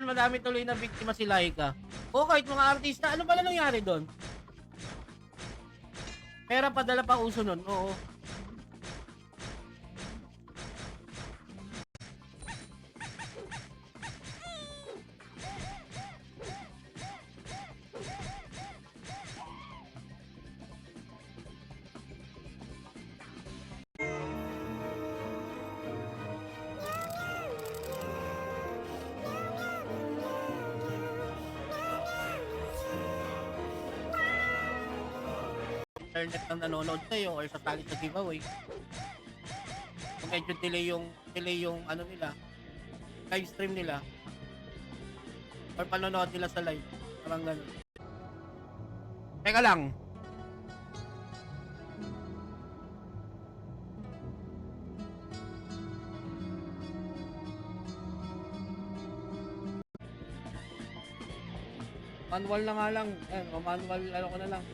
madami tuloy na biktima si Laika. O kahit mga artista, ano pala nangyari doon? Pera padala pa uso nun, oo. Internet ang nanonood sa'yo or sa tali sa giveaway. Kung medyo delay yung ano nila, live stream nila or panonood nila sa live, parang gano'n. Teka lang, manual na nga lang, manual ano ko na lang.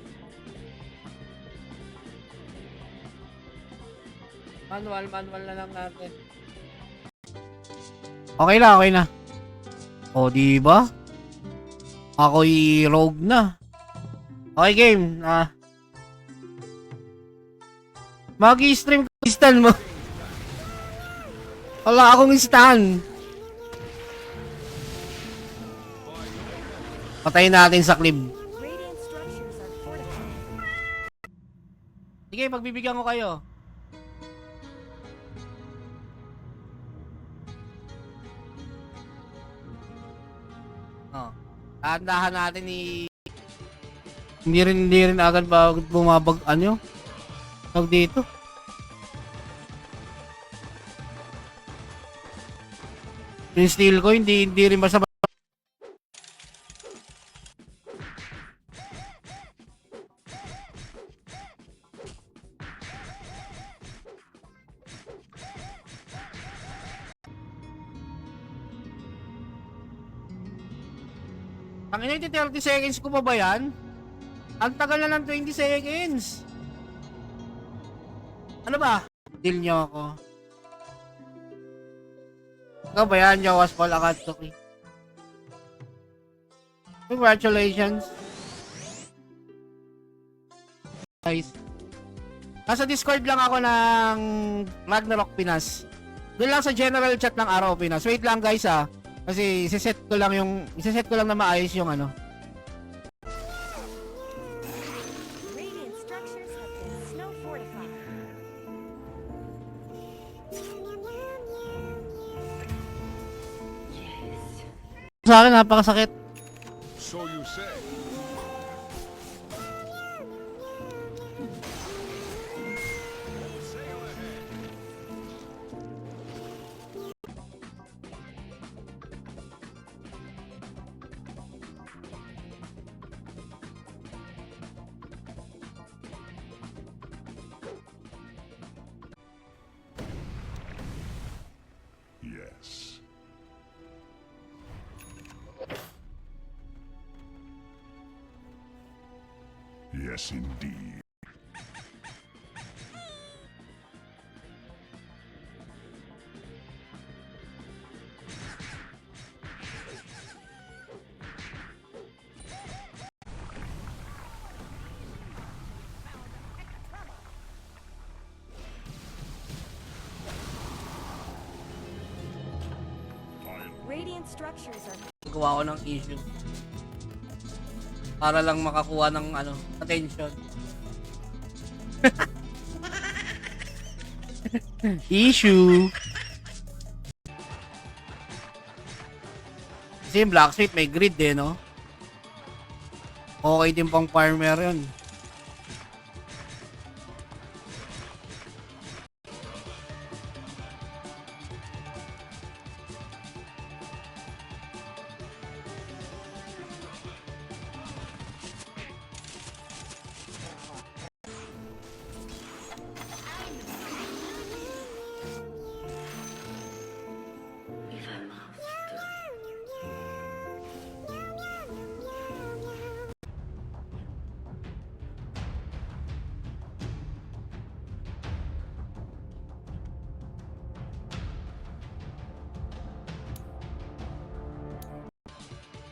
Manual na lang natin. Okay na. O, di ba? Ako'y rogue na. Okay, game. Mag-i-stream ko stan mo. Wala akong stan. Patayin natin sa clip. Sige, pagbibigyan ko kayo. Tahan natin hindi rin agad ba bumabag ano tawag dito. Yung steel ko hindi rin basta ang ina, 30 seconds ko pa ba yan? Ang tagal na ng 20 seconds. Ano ba? Deal nyo ako. Ikaw ba yan, Jawas Paul Akatsuki? Congratulations. Guys. Nasa Discord lang ako ng Ragnarok Pinas. Doon lang sa general chat ng Araw Pinas. Wait lang guys kasi iseset ko lang na maayos yung ano. Sa akin napakasakit. So you say. Yes. Yes, indeed. Radiant structures are Gawa ko ng issue. Para lang makakuha ng ano, attention. Issue. Kasi yung Blacksmith may grid no? Okay din pang farmer yun.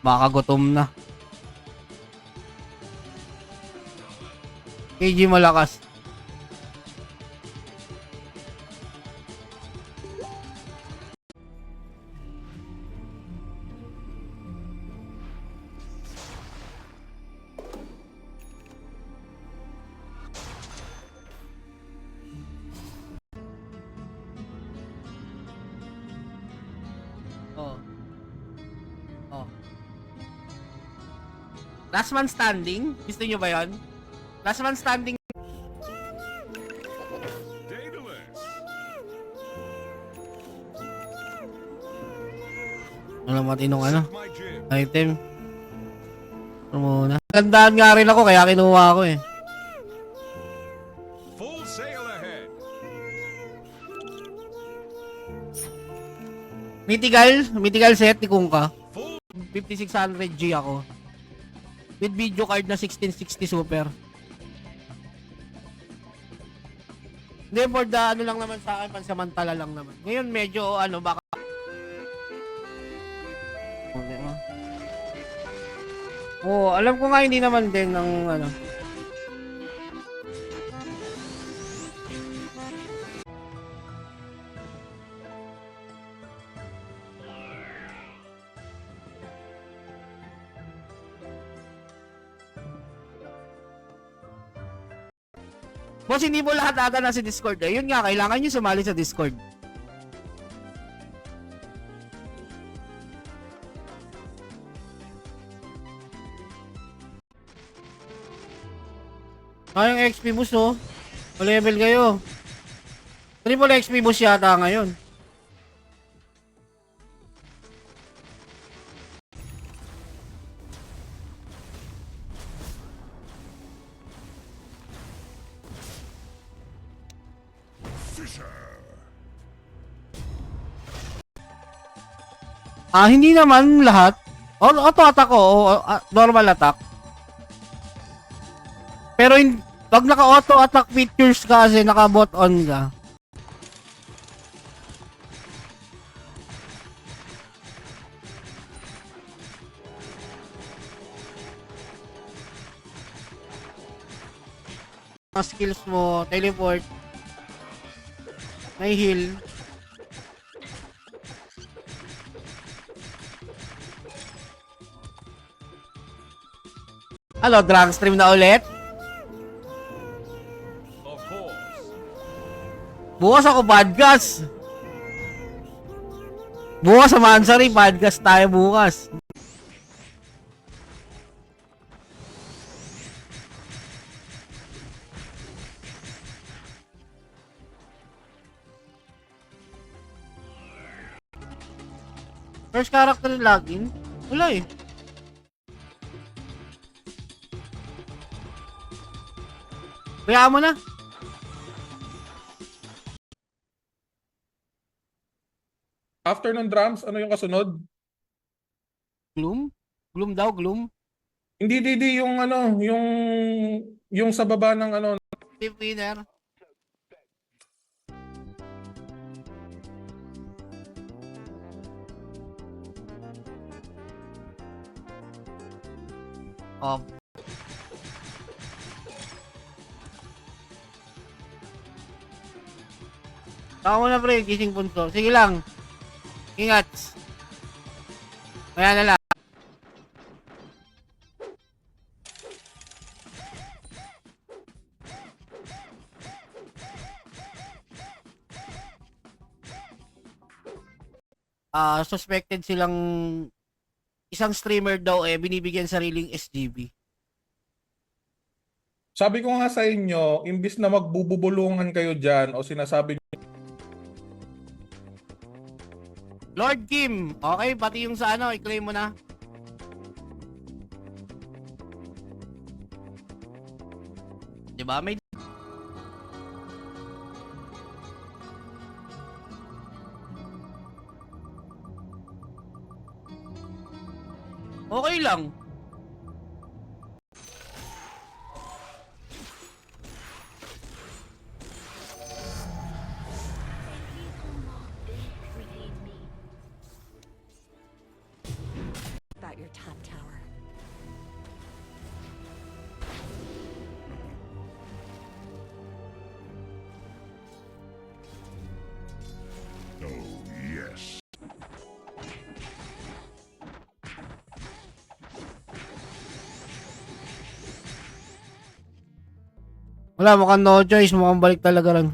Baka gutom na. KG malakas. Oh. Oh. Last man standing? Gusto nyo ba yun? Last man standing. Daedalus. Ano matinong ano? My gym. Item. Ano muna? Gandaan nga rin ako kaya kinuha ko eh. Full sail ahead. Mythical set ni Kungka. Full 5600G ako. With video card na 1660 Super. Hindi, for the ano lang naman sa akin, pansamantala lang naman. Ngayon medyo ano, baka... Okay, oh, alam ko nga hindi naman din ng ano. Boss, hindi mo lahat ata nasa Discord eh. Yun nga, kailangan nyo sumali sa Discord. Yung XP boost oh. O-level kayo. Triple XP boost yata ngayon. Fisher. Hindi naman lahat. Auto attack ko, normal attack. Pero pag naka-auto attack features ka kasi naka-bot on ka. Mga skills mo, teleport, may heal. Hello, drag stream na ulit. Of course. Bukas ako podcast. Bukas sa Mansari, podcast tayo bukas. First character login? Wala eh. Kaya mo na. After ng drums, ano yung kasunod? Gloom? Gloom daw, Gloom. Hindi, yung ano, yung sa baba ng ano. Team winner. Oh. Tama na pre, gising punto. Sige lang. Ingat. Kaya na lang. Suspected silang isang streamer daw binibigyan sariling SGB. Sabi ko nga sa inyo, imbis na magbubulungan kayo dyan o sinasabi nyo, Lord Kim, okay, pati yung sa ano, i-claim mo na. Diba? May okay lang. About your top Wala, mukhang no choice. Mukhang balik talaga rin.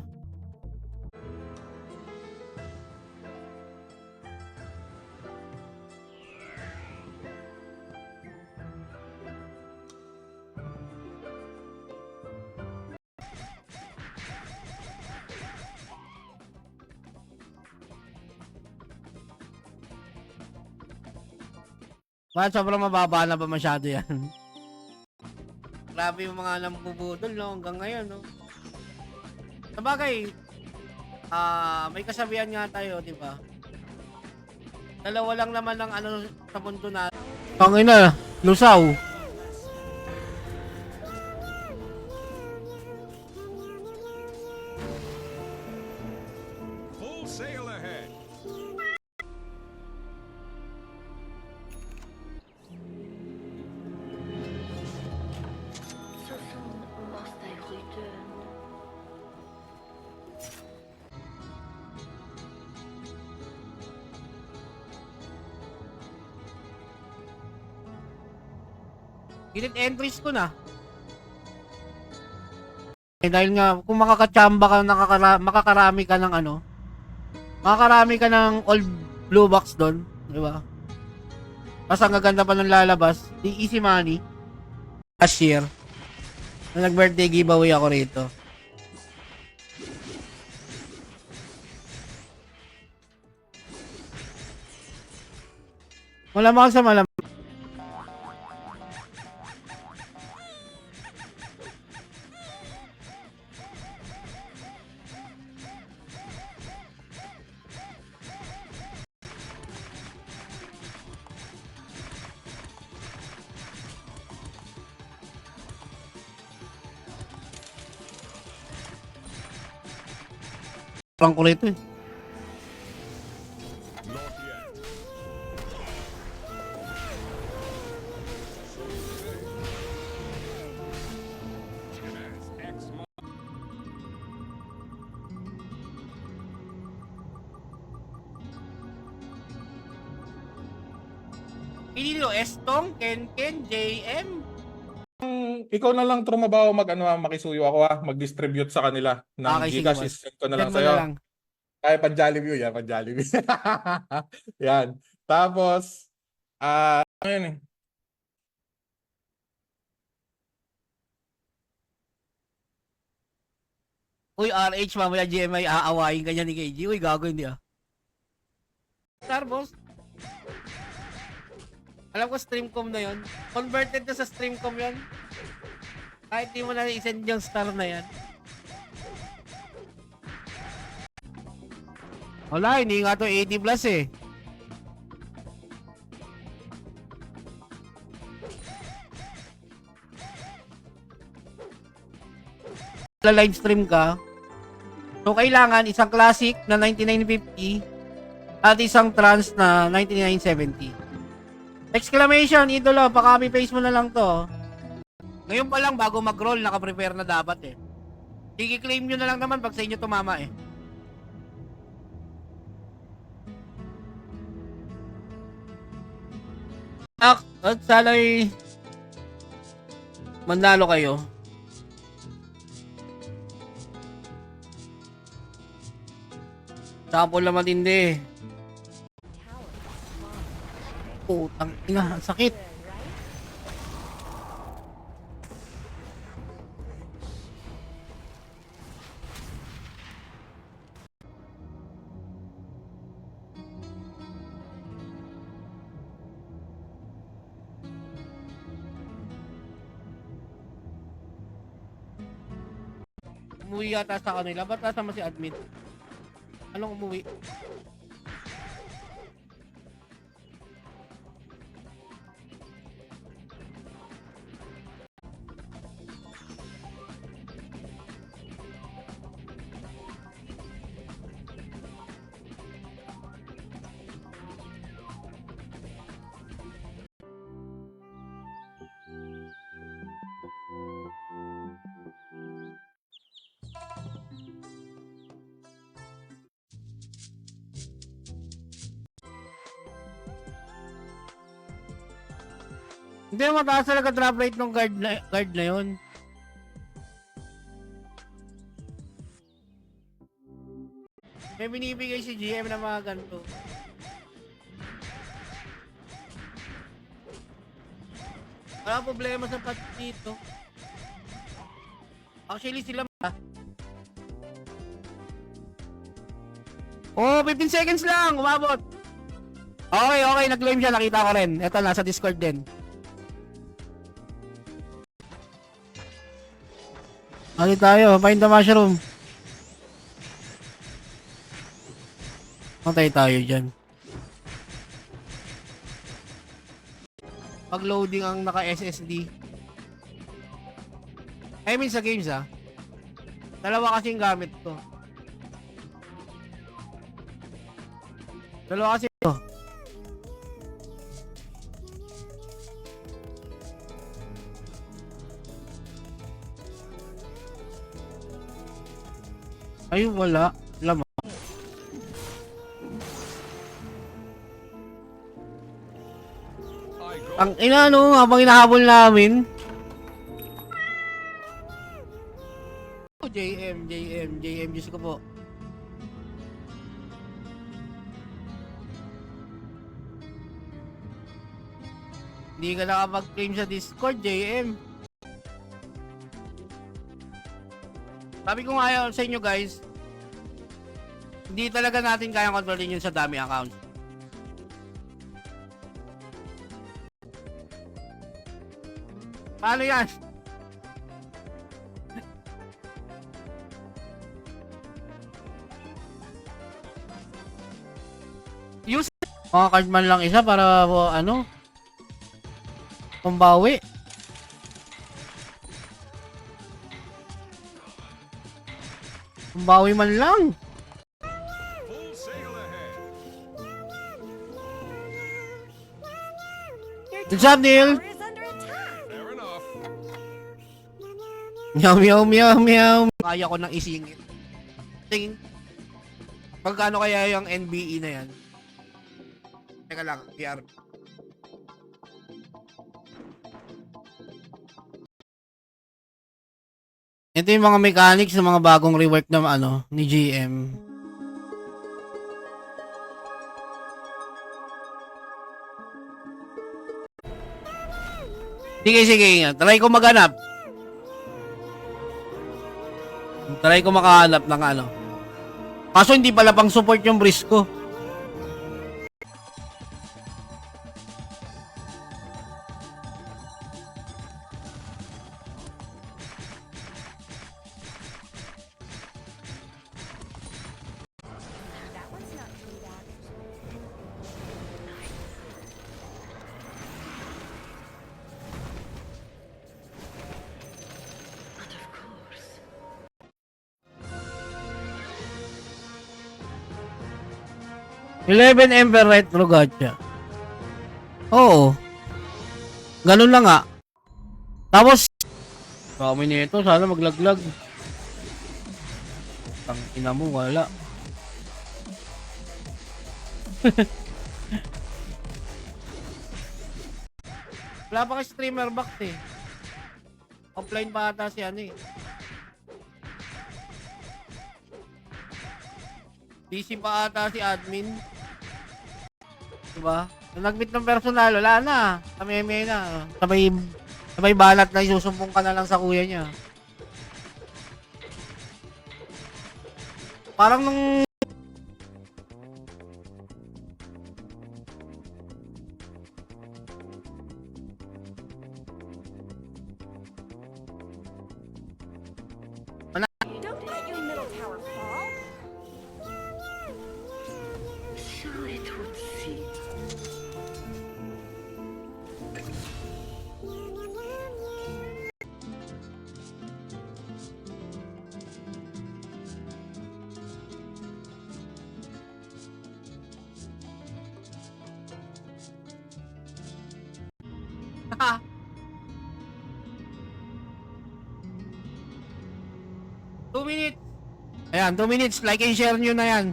Bakit sobrang mababa na ba masyado yan? Grabe yung mga nambubudol, no? Hanggang ngayon, no? Sabagay, may kasabihan nga tayo, di ba? Dalawa lang naman ang ano sa mundo na. Pangina, lusaw. Full sail ahead. Susun must I return? Gilid entries ko na. Dahil nga, kung makakachamba ka, makakarami ka ng ano, makakarami ka ng old blue box doon, di ba? Mas ang gaganda pa ng lalabas, di easy money. Last year, na nag-birthday giveaway ako rito. Malamang sa malamang. Parang ko rito eh. Not yet. As X Pinilo, Estong, Ken, JM. Ikaw na lang trumabaho makisuyo ako mag-distribute sa kanila ng Okay, sige, Gcash. boss. Send ko na lang Send mo sa'yo. na lang. Ay, pan-Jollibee yan, pan-Jollibee. Yan. Tapos, ano yun eh? Uy, RH, mamaya GMI, aawain ka niya ni KG. Uy, gago hindi ah. Star, boss. Alam ko streamcom na yon. Converted na sa streamcom yon. Kahit di mo na i-send yung star na yan. Wala, hindi nga to 80 plus eh. Live stream ka. So kailangan isang classic na 9950 at isang trans na 9970. Exclamation, idolo, pa-copy paste mo na lang to. Ngayon pa lang bago mag-roll, naka-prepare na dapat eh. Sige, claim nyo na lang naman pag sa inyo tumama eh. At sana'y manalo kayo. Tapos lang matindi. Putang ina, ang sakit. Umuwi yata sa kanila. Ba't nasama si admin? Anong umuwi? Hindi mataas talaga drop rate ng guard na yun. May binibigay si GM na mga ganito. Wala problema sa patch dito. Actually sila Oh, 15 seconds lang, umabot. Okay, nag-claim siya, nakita ko rin. Ito, nasa Discord din. Okay tayo, find the mushroom. Matay tayo dyan. Pag loading ang naka-SSD. I mean sa games dalawa kasing gamit ko. Dalawa kasi ito. Ay, wala. Lamang. I go. Ang ina habang hinahabol namin. Oh, JM, Diyos ko po. Hindi ka nakapag-claim sa Discord, JM. Sabi ko nga sa inyo guys, hindi talaga natin kayang kontrolin yun sa dami accounts. Paano yan? Use mga card man lang isa para pambawi. Pambawi man lang. Full sail ahead. Good job, Neil. Tower is under attack. Fair enough. Meow. Kaya ko nang isingit. Tingin. Pagkano kaya yung NBE na yan? Teka lang, PR. Ito yung mga mechanics ng mga bagong rework na ni GM. Sige. Try ko maghanap. Try ko makahanap ng Kaso hindi pala pang support yung Brisco. That one's not coming back. But of course. 11 Ember Retro Gacha. Oo. Ganun lang nga. Tapos, kami nito, sana maglaglag. Ang ina mo, wala. Wala pa kay streamer box Offline pa ata si DC pa ata si admin. Diba? Nung nag-meet ng personal, wala na. Kameme na. Sabay balat na isusumpong ka na lang sa kuya niya. Parang nung Don't let your middle tower fall. So it would seem. Two minutes. Ayan, 2 minutes. Like and share nyo na yan.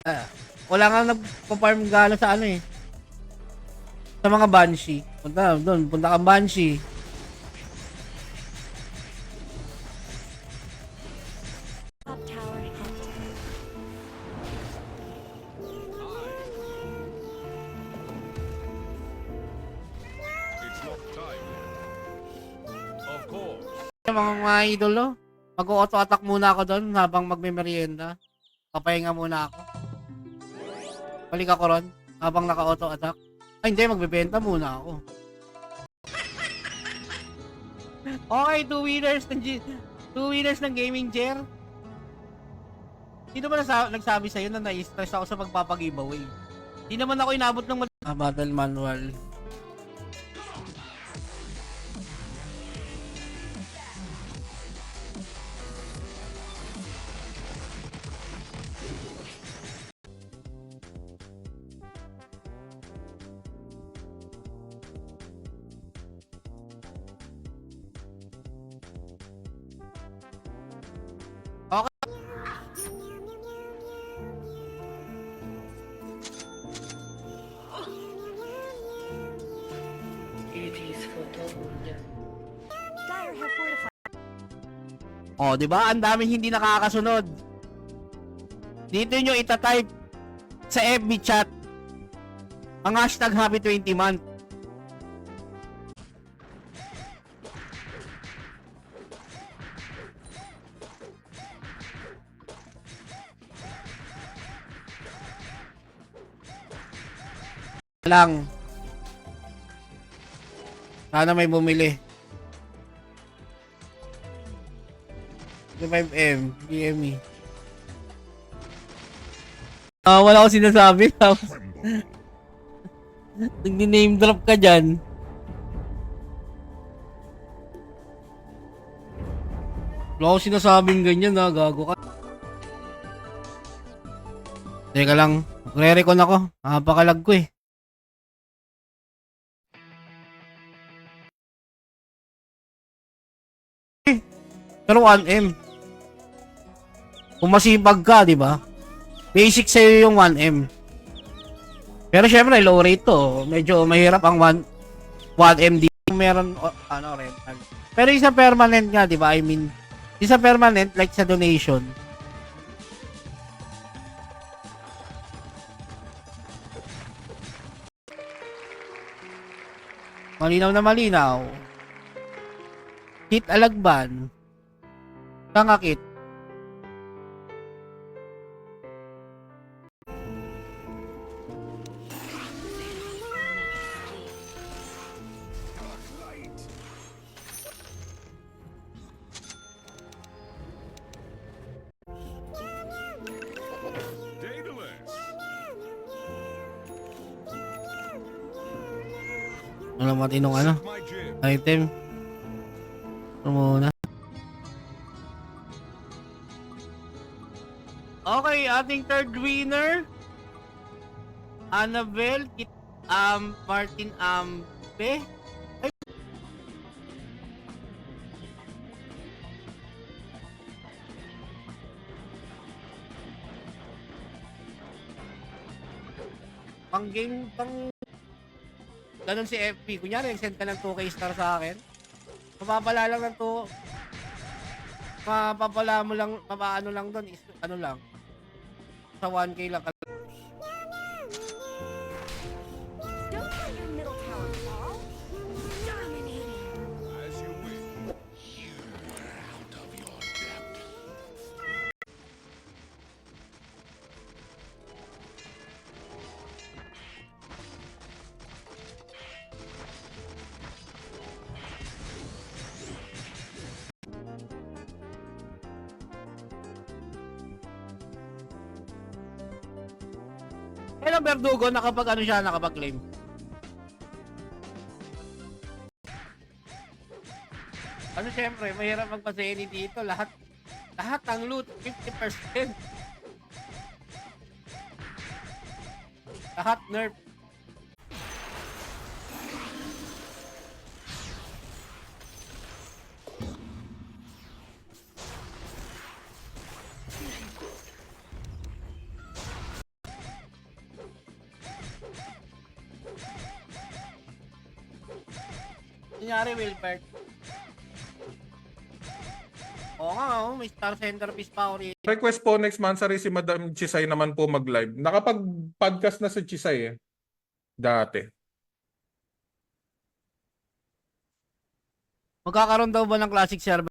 Ah. Wala nga nagpa-farm gala sa ano eh. Sa mga Banshee. Punta doon, punta kang Banshee. Top tower hit. It's not time yet. Of course. Mga idolo, mag-auto attack muna ako doon habang magme-merienda. Papahinga muna ako. Balik ako ron habang naka-auto attack. Ay hindi, magbebenta muna ako. Okay, 2 winners ng gaming chair. Sino ba nagsabi sa'yo na na-stress ako sa magpapag-giveaway? Hindi naman ako inabot ng battle manual. It is foretold. Dire have fortified. Oh, 'di ba? Ang daming hindi nakakasunod. Dito nyo ita-type sa FB chat ang hashtag Happy 20 Month. Lang. Sana may bumili. 5M, BME. Wala ko sinasabi. Nag-name drop ka dyan. Wala ko sinasabing ganyan na, gago ka. Teka lang, re-recon ako. Napakalag ko eh. Pero 1M. Kung masipag ka, di ba? Basic sa'yo yung 1M. Pero syempre, low rate to. Medyo mahirap ang 1M. Meron, rental. Pero isa permanent nga, di ba? I mean, isa permanent, like sa donation. Malinaw na malinaw. Hit Alagban. Tangakit. Daedalus. Ano matinong ano? My gym. Item. Ito muna. Okay, ating third winner. Annabelle Martin Ambe. Ay. Pang game, ganun si FP. Kunyari, send ka ng 2K star sa akin. Mapapala lang ng 2. Mapapala mo lang, mapaano lang doon is ano lang. Sa 1K lang. Don't let your middle tower fall. Dominating. As you wish. Kailan Verdugo nakapag ano siya, nakapag-claim? Ano syempre, mahirap magpaseni dito. Lahat ng loot, 50%. Lahat nerf. Kunyari, Wilbert. Oo nga, oh, may star centerpiece pa ako rin. Request po next month, si Madam Chisay naman po mag-live. Nakapag-podcast na si Chisay dati. Magkakaroon daw ba ng classic server?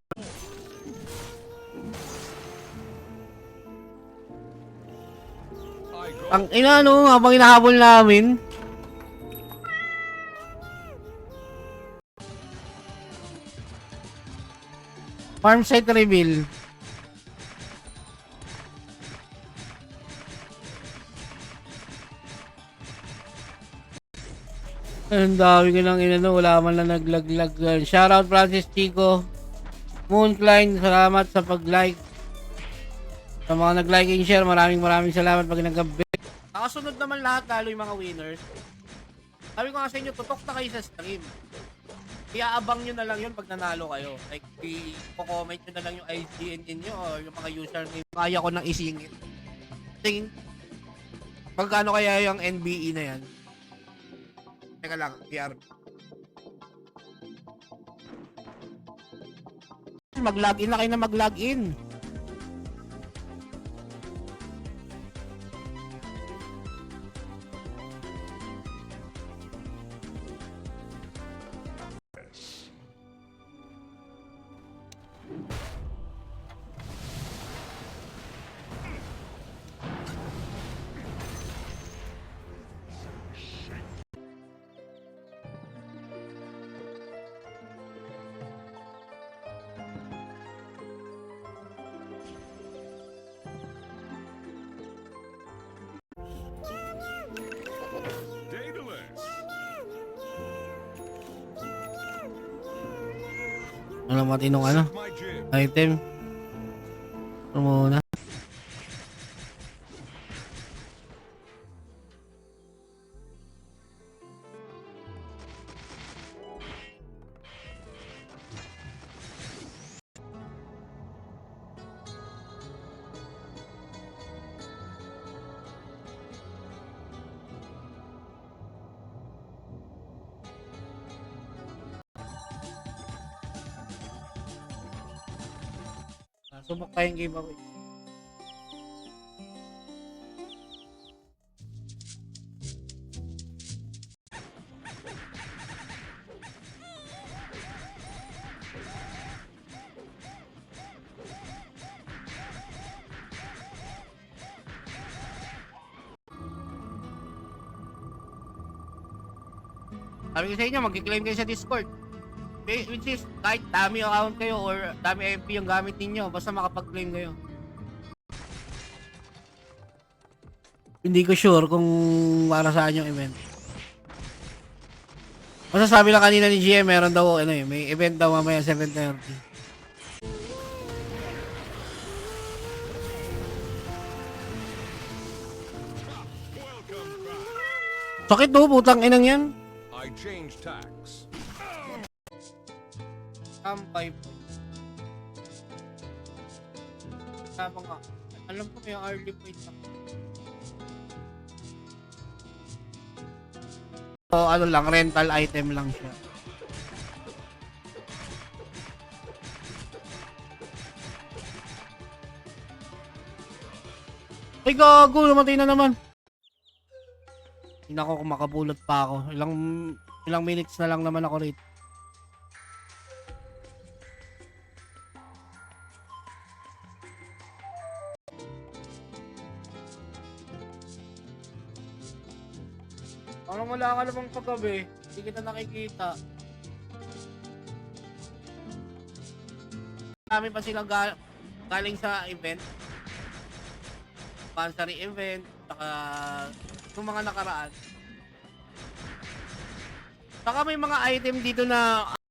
I go. Ang ina, no, habang inahabol namin. Farm site reveal. Ang dami ko lang inano, wala man lang naglaglag. Shoutout Francis Chico. Mooncline, salamat sa pag-like. Sa mga nag-like and share, maraming salamat pag nag-gabi. Nakasunod naman lahat, lalo yung mga winners. Sabi ko nga sa inyo, tutok na kayo sa stream. Iaabang nyo na lang yun pag nanalo kayo. Like, i-comment nyo na lang yung IGN nyo o yung mga username. Kaya ko nang isingit. Tingin, pagkano kaya yung NBE na yan? Teka lang, PR. Mag-login na kayo na mag-login. Daedalus. Ano matinong ano? My gym. Item. Ano muna? Subok tayong giveaway. Sabi ko sa inyo, mag-claim kayo sa Discord. Which is, kahit dami account kayo or dami MP yung gamit ninyo, basta makapag-claim kayo. Hindi ko sure kung para saan yung event. Basta sabi lang kanina ni GM, meron daw, ano may event daw mamaya 7:30. Welcome back. Sakit do, putang inang yan. I change tacks. Kampay po. Tama nga. Alam ko may early point na. So, ano lang, rental item lang siya. Ay gago, namatay na naman. Hindi ako kung makabulot pa ako. Ilang minutes na lang naman ako rito. Parang wala ka namang paggabi. Hindi kita nakikita. Kami pa sila galing sa event. Pansary event. Saka yung mga nakaraan. Saka may mga item dito na